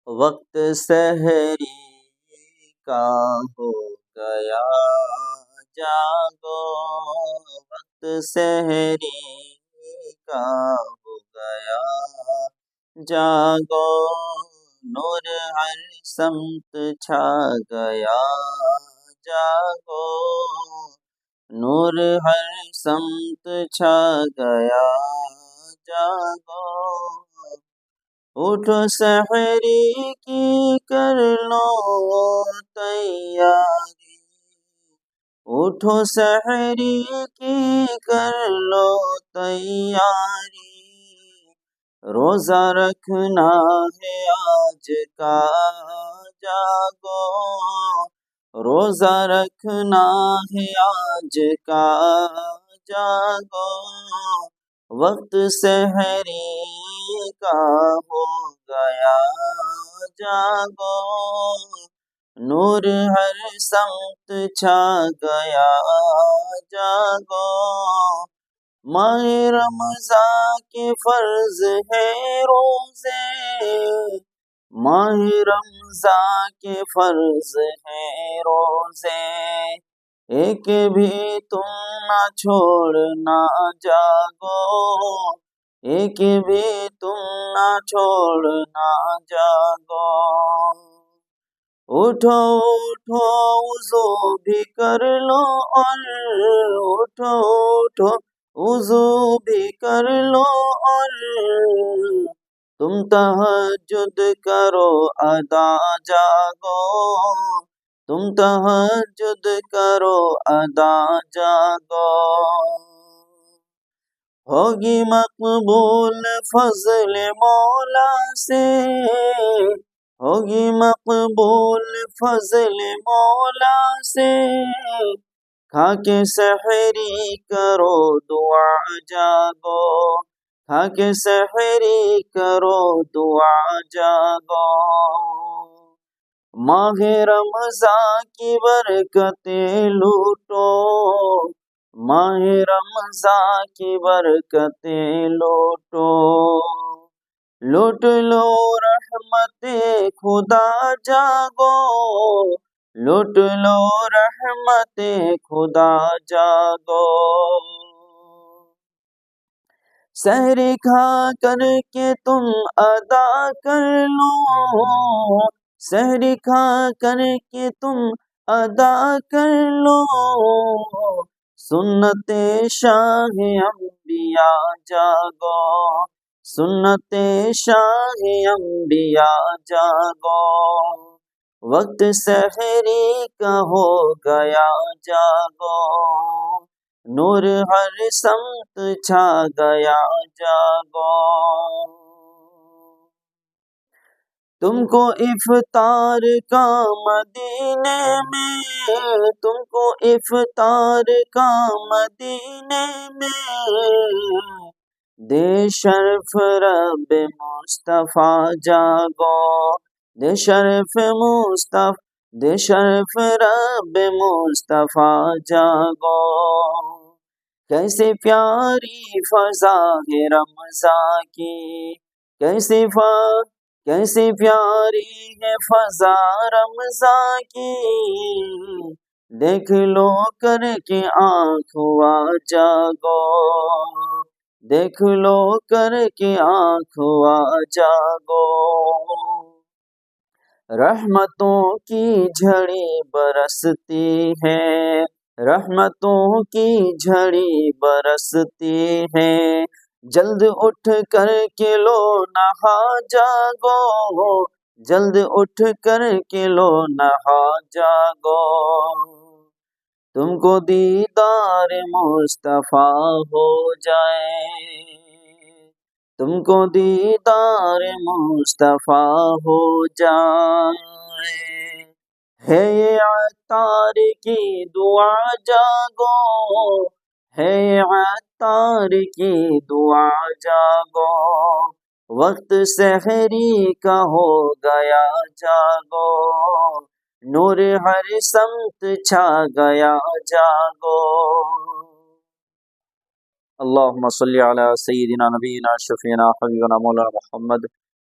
وقت سحری کا ہو گیا جاگو، وقت سحری کا ہو گیا جاگو، نور ہر سمت چھا گیا جاگو، نور ہر سمت چھا گیا جاگو، اٹھو سحری کی کر لو تیاری، اٹھو سحری کی کر لو تیاری، روزہ رکھنا ہے آج کا جاگو، روزہ رکھنا ہے آج کا جاگو، وقت سحری کا ہو گیا جاگو، نور ہر سمت چھا گیا جاگو، ماہ رمضان کے فرض ہے روزے، ماہ رمضان کے فرض ہے روزے، ایک بھی تم نہ چھوڑنا جاگو، ایک بھی تم نہ چھوڑنا جاگو، اٹھو اٹھو وضو بھی کر لو، اور اٹھو اٹھو وضو بھی کر لو، اور تم تہجد کرو ادا جاگو، تم تہجد کرو ادا جاگو، ہوگی مقبول فضل مولا سے، ہوگی مقبول فضل مولا سے، کھا کے سحری کرو دعا جاگو، کھا کے سحری کرو دعا جاگو، ماہ رمضان کی برکتیں لوٹو، ماہ رمضان کی برکتیں لوٹو، لوٹ لو رحمت خدا جاگو، لوٹ لو رحمت خدا جاگو، سحری کھا کر کے تم ادا کر لو، سحری کھا کر کے تم ادا کر لو، سنت شاہ انبیاء جاگو، سنت شاہ انبیاء جاگو، وقت سحری کا ہو گیا جاگو، نور ہر سمت چھا گیا جاگو، تم کو افطار کا مدینے میں، تم کو افطار کا مدینے میں، دے شرف رب مصطفیٰ جاگو، دے شرف مصطفیٰ، دے شرف رب مصطفیٰ جاگو، کیسے پیاری فضا ہے رمضان کی، کیسے پیاری ہے فضا رمضان کی، دیکھ لو کر کے آنکھ ہوا جاگو، دیکھ لو کر کے آنکھ ہوا جاگو، رحمتوں کی جھڑی برستی ہے، رحمتوں کی جھڑی برستی ہے، جلد اٹھ کر کے لو نہا جاگو، جلد اٹھ کر کے لو نہا جاگو، تم کو دیدار مصطفیٰ ہو جائے، تم کو دیدار مصطفیٰ ہو جائے، ہے یہ عطار کی دعا جاگو، ہے عطار کی دعا جاگو، وقت سحری کا ہو گیا جاگو، نور ہر سمت چھا گیا جاگو، اللہم صلی علی سیدنا نبینا شفینا حبیبنا مولانا محمد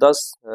10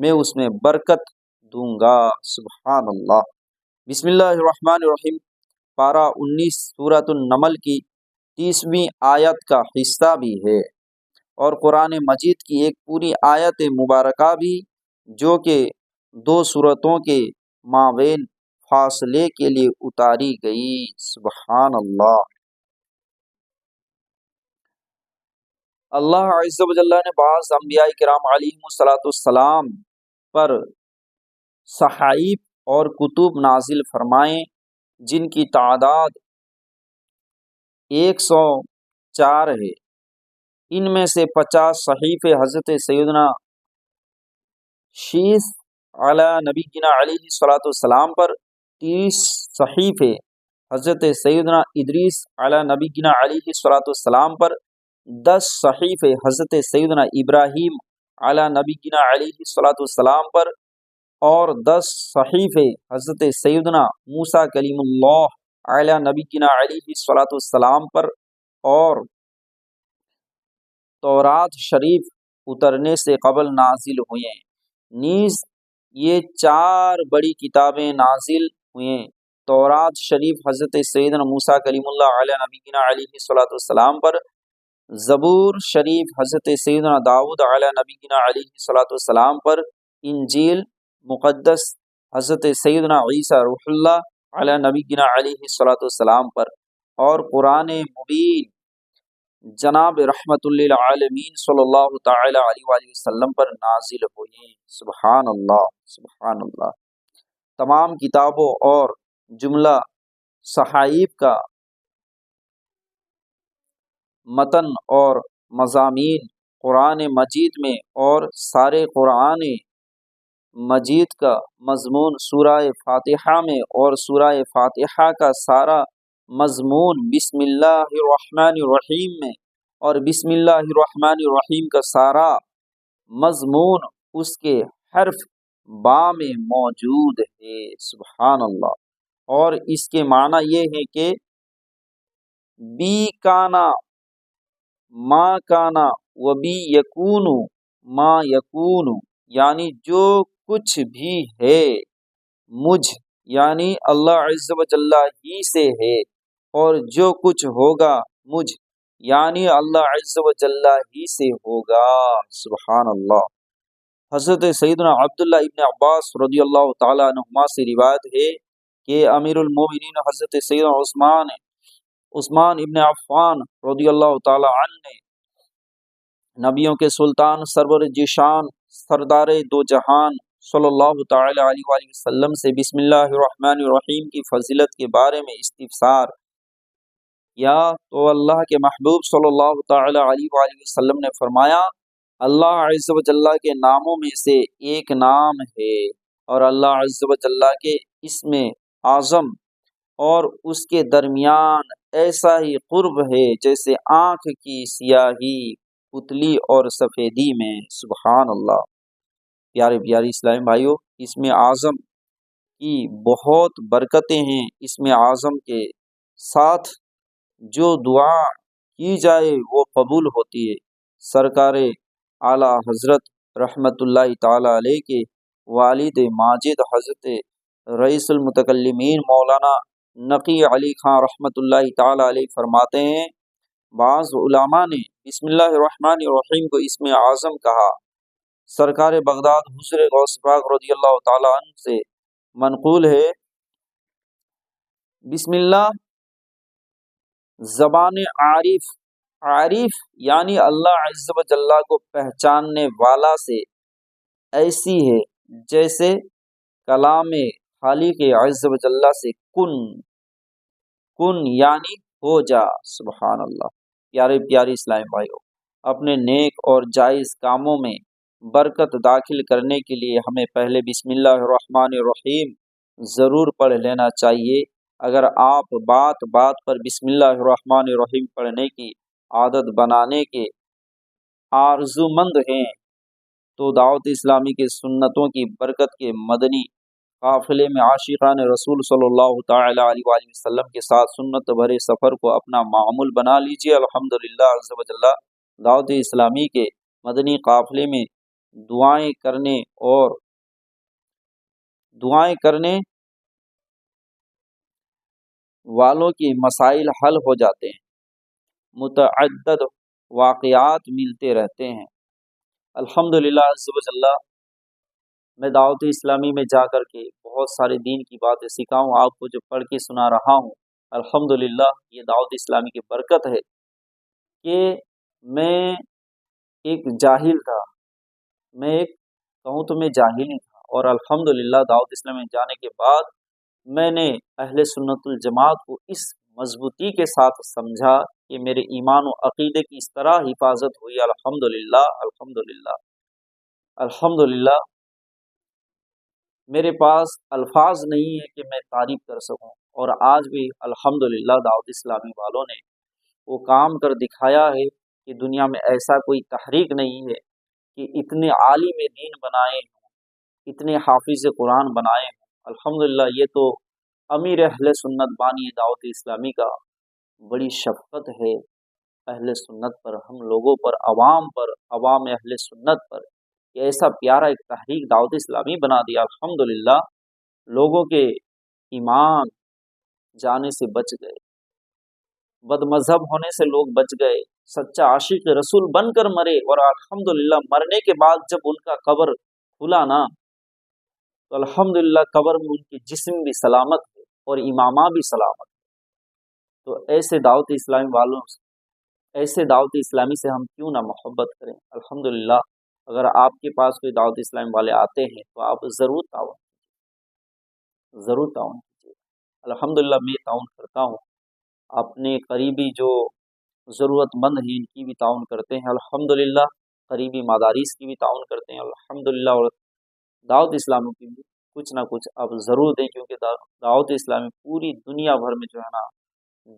میں اس میں برکت دوں گا۔ سبحان اللہ۔ بسم اللہ الرحمن الرحیم، پارہ 19 سورۃ النمل کی 30ویں آیت کا حصہ بھی ہے، اور قرآن مجید کی ایک پوری آیت مبارکہ بھی، جو کہ 2 سورتوں کے مابین فاصلے کے لیے اتاری گئی۔ سبحان اللہ۔ اللہ عز و جل نے بعض انبیاء کرام علیہم السلام پر صحائف اور کتب نازل فرمائے، جن کی تعداد 104 ہے۔ ان میں سے 50 صحیفے حضرت سیدنا شیث علی نبینا علیہ السلام پر، 30 صحیفے حضرت سیدنا ادریس علی نبینا علیہ السلام پر، 10 صحیفے حضرت سیدنا ابراہیم علی نبینا علیہ السلام پر، اور 10 صحیفے حضرت سیدنا موسیٰ کلیم اللہ علی نبینا علیہ السلام پر، اور تورات شریف اترنے سے قبل نازل ہوئے، نیز یہ 4 بڑی کتابیں نازل ہوئیں۔ تورات شریف حضرت سیدنا موسیٰ کلیم اللہ علی نبینا علیہ السلام پر، زبور شریف حضرت سیدنا داؤد علی نبینا علیہ السلام پر، انجیل مقدس حضرت سیدنا عیسیٰ روح اللہ علی نبینا علیہ السلام پر، اور قرآن مبین جناب رحمت للعالمین صلی اللہ تعالی علیہ وآلہ وسلم پر نازل ہوئی۔ سبحان اللہ، سبحان اللہ۔ تمام کتابوں اور جملہ صحائف کا متن اور مضامین قرآن مجید میں، اور سارے قرآن مجید کا مضمون سورہ فاتحہ میں، اور سورہ فاتحہ کا سارا مضمون بسم اللہ الرحمن الرحیم میں، اور بسم اللہ الرحمن الرحیم کا سارا مضمون اس کے حرف با میں موجود ہے۔ سبحان اللہ۔ اور اس کے معنی یہ ہے کہ بی کانا ما کانا و بی یکون ما یکون، یعنی جو کچھ بھی ہے مجھ یعنی اللہ عز و جل ہی سے ہے، اور جو کچھ ہوگا مجھ یعنی اللہ عز و جل ہی سے ہوگا۔ سبحان اللہ۔ حضرت سیدنا عبداللہ ابن عباس رضی اللہ تعالیٰ عنہما سے روایت ہے کہ امیر المومنین حضرت سیدنا عثمان ابن عفان رضی اللہ تعالیٰ عنہ نے نبیوں کے سلطان سرور جیشان سردار دو جہان صلی اللہ تعالی علیہ وآلہ وسلم سے بسم اللہ الرحمن الرحیم کی فضیلت کے بارے میں استفسار کیا، تو اللہ کے محبوب صلی اللہ تعالی علیہ وآلہ وسلم نے فرمایا، اللہ عز و جل کے ناموں میں سے ایک نام ہے، اور اللہ عز و جل کے اسم اعظم اور اس کے درمیان ایسا ہی قرب ہے جیسے آنکھ کی سیاہی پتلی اور سفیدی میں۔ سبحان اللہ۔ پیارے پیاری اسلامی بھائیوں، اسم اعظم کی بہت برکتیں ہیں۔ اسم اعظم کے ساتھ جو دعا کی جائے وہ قبول ہوتی ہے۔ سرکار اعلیٰ حضرت رحمت اللہ تعالی علیہ کے والد ماجد حضرت رئیس المتکلمین مولانا نقی علی خان رحمت اللہ تعالی علیہ فرماتے ہیں، بعض علماء نے بسم اللہ الرحمن الرحیم کو اسم اعظم کہا۔ سرکار بغداد حضور غوث پاک رضی اللہ تعالی عنہ سے منقول ہے، بسم اللہ زبان عارف یعنی اللہ عز و جل کو پہچاننے والا سے ایسی ہے جیسے کلام خالق عز و جل سے کن یعنی ہو جا۔ سبحان اللہ۔ پیارے پیاری اسلام بھائیوں، اپنے نیک اور جائز کاموں میں برکت داخل کرنے کے لیے ہمیں پہلے بسم اللہ الرحمن الرحیم ضرور پڑھ لینا چاہیے۔ اگر آپ بات پر بسم اللہ الرحمن الرحیم پڑھنے کی عادت بنانے کے آرزو مند ہیں تو دعوت اسلامی کے سنتوں کی برکت کے مدنی قافلے میں عاشقان رسول صلی اللہ تعالی علیہ وآلہ وسلم کے ساتھ سنت بھرے سفر کو اپنا معمول بنا لیجیے۔ الحمدللہ عز و جل دعوت اسلامی کے مدنی قافلے میں دعائیں کرنے والوں کے مسائل حل ہو جاتے ہیں، متعدد واقعات ملتے رہتے ہیں۔ الحمدللہ عز و جل، میں دعوت اسلامی میں جا کر کے بہت سارے دین کی باتیں سیکھا ہوں، آپ کو جو پڑھ کے سنا رہا ہوں، الحمدللہ یہ دعوت اسلامی کی برکت ہے کہ میں ایک جاہل تھا، کہوں تو میں جاہل ہی تھا، اور الحمدللہ دعوت اسلامی میں جانے کے بعد میں نے اہل سنت الجماعت کو اس مضبوطی کے ساتھ سمجھا کہ میرے ایمان و عقیدے کی اس طرح حفاظت ہوئی، الحمدللہ الحمدللہ الحمدللہ۔ میرے پاس الفاظ نہیں ہے کہ میں تعریف کر سکوں، اور آج بھی الحمدللہ دعوت اسلامی والوں نے وہ کام کر دکھایا ہے کہ دنیا میں ایسا کوئی تحریک نہیں ہے کہ اتنے عالم دین بنائے ہوں، اتنے حافظ قرآن بنائے ہوں۔ الحمدللہ یہ تو امیر اہل سنت بانی دعوت اسلامی کا بڑی شفقت ہے اہل سنت پر، ہم لوگوں پر، عوام اہل سنت پر، کہ ایسا پیارا ایک تحریک دعوت اسلامی بنا دیا۔ الحمدللہ لوگوں کے ایمان جانے سے بچ گئے، بد مذہب ہونے سے لوگ بچ گئے، سچا عاشق رسول بن کر مرے، اور الحمدللہ مرنے کے بعد جب ان کا قبر کھلا نا تو الحمدللہ قبر میں ان کی جسم بھی سلامت ہے اور امامہ بھی سلامت ہے۔ تو ایسے دعوت اسلامی سے ہم کیوں نہ محبت کریں۔ الحمدللہ اگر آپ کے پاس کوئی دعوت اسلامی والے آتے ہیں تو آپ ضرور تعاون کیجیے۔ الحمدللہ میں تعاون کرتا ہوں، اپنے قریبی جو ضرورت مند ہیں ان کی بھی تعاون کرتے ہیں، الحمدللہ قریبی مدارس کی بھی تعاون کرتے ہیں، الحمدللہ، اور دعوت اسلامی کی بھی کچھ نہ کچھ آپ ضرور دیں، کیونکہ دعوت اسلامی پوری دنیا بھر میں جو ہے نا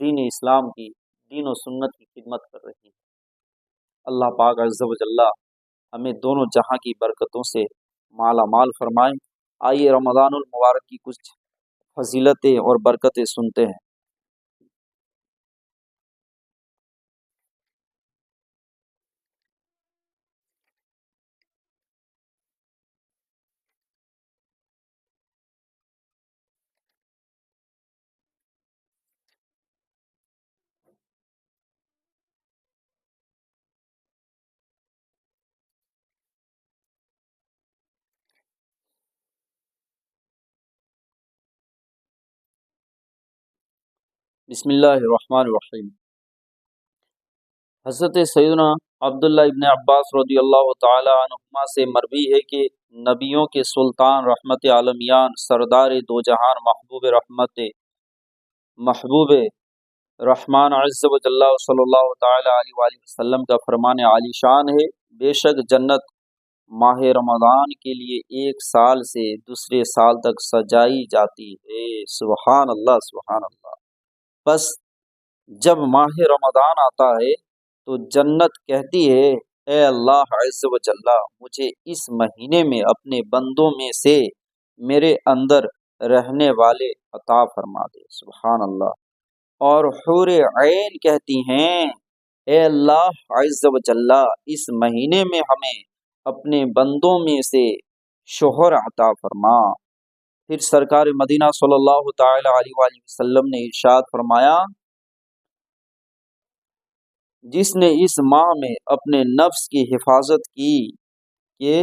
دین اسلام کی، دین و سنت کی خدمت کر رہی ہے۔ اللہ پاک عز و جل ہمیں دونوں جہاں کی برکتوں سے مالا مال فرمائیں۔ آئیے رمضان المبارک کی کچھ فضیلتیں اور برکتیں سنتے ہیں۔ بسم اللہ الرحمن الرحیم۔ حضرت سیدنا عبداللہ ابن عباس رضی اللہ تعالی عنہما سے مروی ہے کہ نبیوں کے سلطان، رحمت عالمیان، سردار دو جہان، محبوب رحمان عز و جل صلی اللہ تعالی علیہ وآلہ وسلم کا فرمان عالی شان ہے، بے شک جنت ماہ رمضان کے لیے ایک سال سے دوسرے سال تک سجائی جاتی ہے۔ سبحان اللہ سبحان اللہ۔ بس جب ماہ رمضان آتا ہے تو جنت کہتی ہے، اے اللہ عز و جل مجھے اس مہینے میں اپنے بندوں میں سے میرے اندر رہنے والے عطا فرما دے۔ سبحان اللہ۔ اور حور عین کہتی ہیں، اے اللہ عز و جل اس مہینے میں ہمیں اپنے بندوں میں سے شوہر عطا فرما۔ پھر سرکار مدینہ صلی اللہ تعالی علیہ وآلہ وسلم نے ارشاد فرمایا، جس نے اس ماہ میں اپنے نفس کی حفاظت کی کہ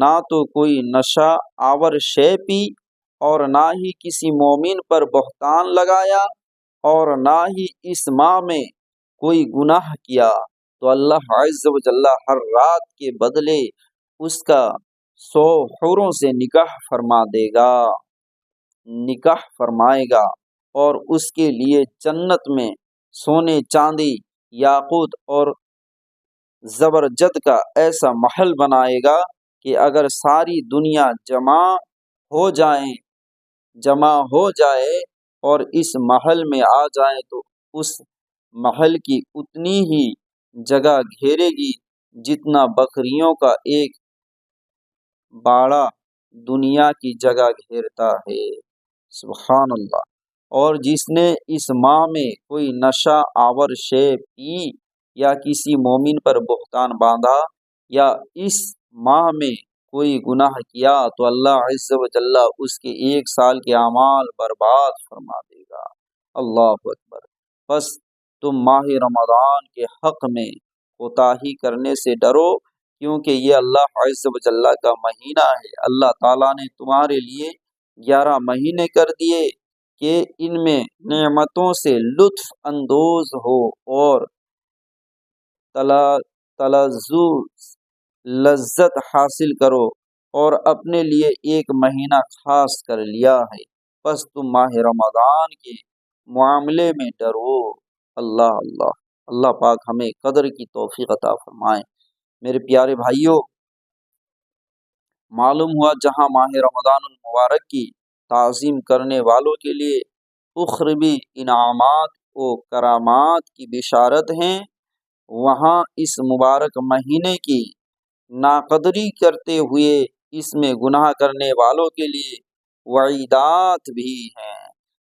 نہ تو کوئی نشہ آور شے پی اور نہ ہی کسی مومن پر بہتان لگایا اور نہ ہی اس ماہ میں کوئی گناہ کیا، تو اللہ عز و جل ہر رات کے بدلے اس کا 100 حوروں سے نکاح فرمائے گا، اور اس کے لیے جنت میں سونے چاندی، یاقوت اور زبرجد کا ایسا محل بنائے گا کہ اگر ساری دنیا جمع ہو جائے اور اس محل میں آ جائیں تو اس محل کی اتنی ہی جگہ گھیرے گی جتنا بکریوں کا ایک باڑہ دنیا کی جگہ گھیرتا ہے۔ سبحان اللہ۔ اور جس نے اس ماہ میں کوئی نشہ آور شے پی یا کسی مومن پر بہتان باندھا یا اس ماہ میں کوئی گناہ کیا تو اللہ عز و جل اس کے 1 سال کے اعمال برباد فرما دے گا۔ اللہ اکبر۔ بس تم ماہ رمضان کے حق میں کوتاہی کرنے سے ڈرو، کیونکہ یہ اللہ عز و جل کا مہینہ ہے۔ اللہ تعالیٰ نے تمہارے لیے 11 مہینے کر دیے کہ ان میں نعمتوں سے لطف اندوز ہو اور تلذذ لذت حاصل کرو، اور اپنے لیے ایک مہینہ خاص کر لیا ہے۔ بس تم ماہ رمضان کے معاملے میں ڈرو۔ اللہ اللہ اللہ پاک ہمیں قدر کی توفیق عطا فرمائے۔ میرے پیارے بھائیوں، معلوم ہوا جہاں ماہ رمضان المبارک کی تعظیم کرنے والوں کے لیے اخروی انعامات و کرامات کی بشارت ہیں، وہاں اس مبارک مہینے کی ناقدری کرتے ہوئے اس میں گناہ کرنے والوں کے لیے وعیدات بھی ہیں۔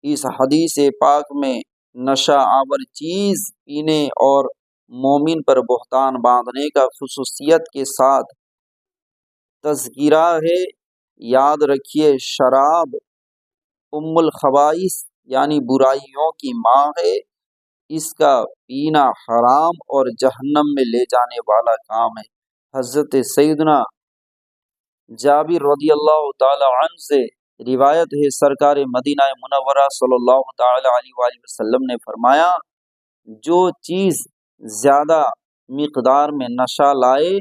اس حدیث پاک میں نشہ آور چیز پینے اور مومن پر بہتان باندھنے کا خصوصیت کے ساتھ تذکرہ ہے۔ یاد رکھیے، شراب ام الخبائث یعنی برائیوں کی ماں ہے، اس کا پینا حرام اور جہنم میں لے جانے والا کام ہے۔ حضرت سیدنا جابر رضی اللہ تعالی عنہ سے روایت ہے، سرکار مدینہ منورہ صلی اللہ تعالی علیہ وآلہ وسلم نے فرمایا، جو چیز زیادہ مقدار میں نشہ لائے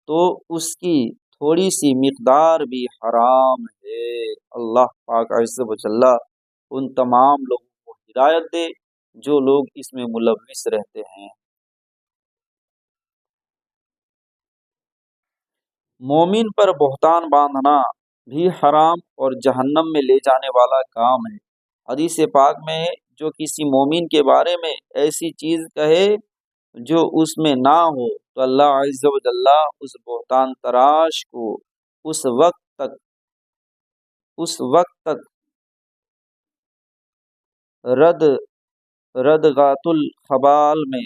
تو اس کی تھوڑی سی مقدار بھی حرام ہے۔ اللہ پاک عز و جل ان تمام لوگوں کو ہدایت دے جو لوگ اس میں ملوث رہتے ہیں۔ مومن پر بہتان باندھنا بھی حرام اور جہنم میں لے جانے والا کام ہے۔ حدیث پاک میں جو کسی مومن کے بارے میں ایسی چیز کہے جو اس میں نہ ہو تو اللہ عز و جل اس بہتان تراش کو اس وقت تک ردغات الخبال میں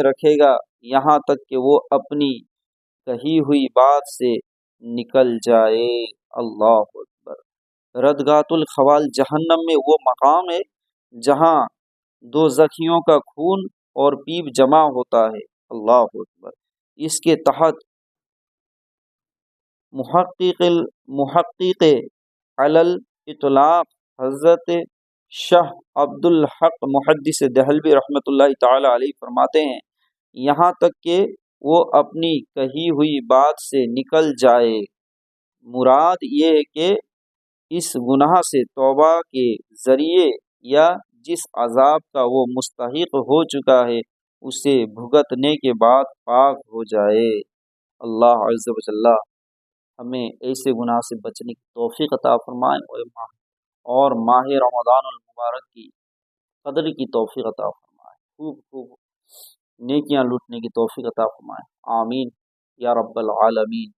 رکھے گا یہاں تک کہ وہ اپنی کہی ہوئی بات سے نکل جائے۔ اللہ اکبر۔ ردغات الخبال جہنم میں وہ مقام ہے جہاں دوزخیوں کا خون اور پیپ جمع ہوتا ہے۔ اللہ اکبر۔ اس کے تحت محقق علی الاطلاق حضرت شاہ عبد الحق محدث دہلوی رحمۃ اللہ تعالی علیہ فرماتے ہیں، یہاں تک کہ وہ اپنی کہی ہوئی بات سے نکل جائے۔ مراد یہ ہے کہ اس گناہ سے توبہ کے ذریعے یا جس عذاب کا وہ مستحق ہو چکا ہے اسے بھگتنے کے بعد پاک ہو جائے۔ اللہ عز و جل ہمیں ایسے گناہ سے بچنے کی توفیق عطا فرمائے اور ماہ رمضان المبارک کی قدر کی توفیق عطا فرمائے، خوب نیکیاں لوٹنے کی توفیق عطا فرمائے۔ آمین یا رب العالمین۔